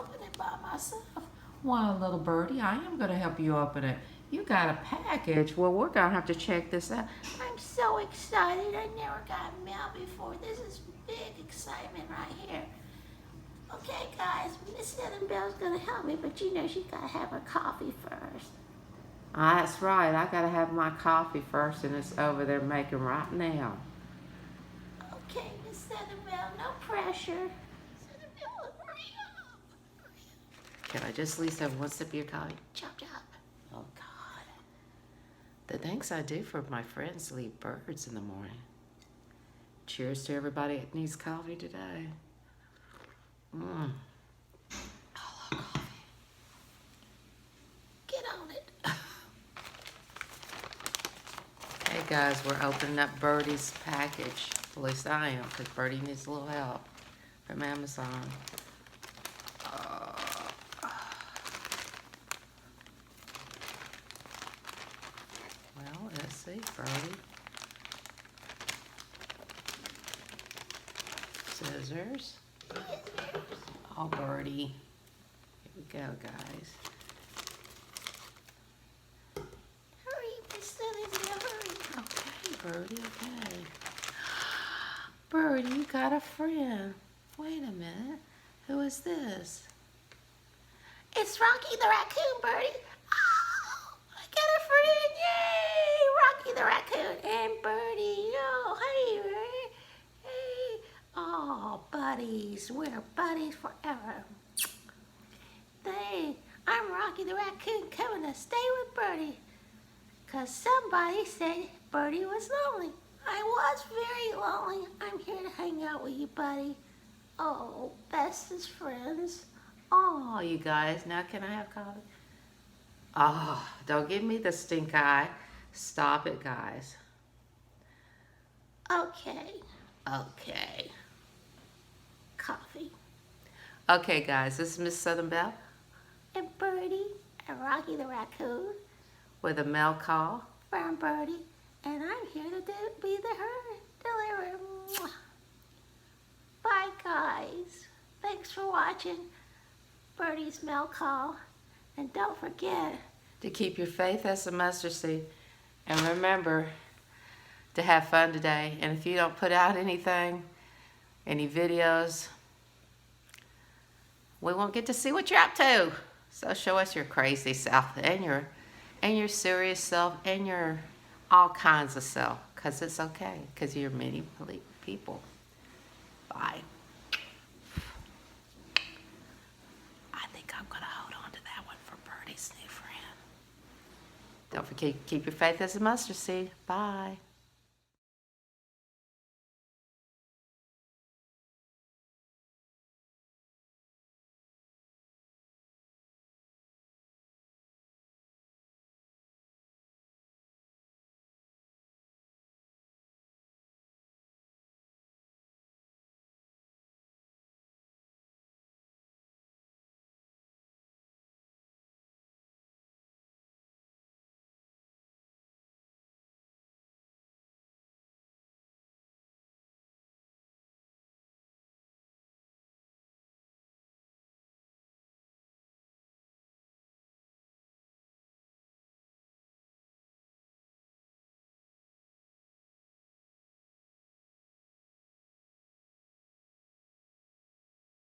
open it by myself. Well, little birdie, I am going to help you open it. You got a package. Well, we're going to have to check this out. I'm so excited. I never got mail before. This is big excitement right here. Okay, guys, Miss Annabelle's going to help me, but you know she's got to have her coffee first. That's right. I got to have my coffee first, and it's over there making right now. Okay, Miss Annabelle, no pressure. Miss Annabelle, hurry up. Can I just at least have one sip of your coffee? Chop, chop. Oh, God. The things I do for my friends leave birds in the morning. Cheers to everybody that needs coffee today. I love coffee. Get on it. Hey guys, we're opening up Birdie's package. At least I am, because Birdie needs a little help from Amazon. Well, let's see, Birdie. Scissors. Oh, Birdie. Here we go, guys. Hurry, Miss Annabelle, hurry. Okay, Birdie, okay. Birdie, you got a friend. Wait a minute. Who is this? It's Rocky the Raccoon, Birdie. Oh, I got a friend. Yay! Rocky the Raccoon and Birdie. Oh, hey, Birdie. Hey. Oh, buddies. We're buddies forever. Hey, I'm Rocky the Raccoon coming to stay with Birdie. Because somebody said Birdie was lonely. I was very lonely. I'm here to hang out with you, buddy. Oh, bestest friends. Oh, you guys, now can I have coffee? Oh, don't give me the stink eye. Stop it, guys. Okay. Okay. Coffee. Okay, guys, this is Miss Southern Belle. And Birdie and Rocky the Raccoon. With a mail call from Birdie. And I'm here to be the deliverer. Bye, guys. Thanks for watching Birdie's mail call. And don't forget to keep your faith as a mustard seed. And remember to have fun today. And if you don't put out anything, any videos, we won't get to see what you're up to. So show us your crazy self and your serious self and your all kinds of self, because it's okay, because you're many people. Bye. I think I'm going to hold on to that one for Birdie's new friend. Don't forget, keep your faith as a mustard seed. Bye.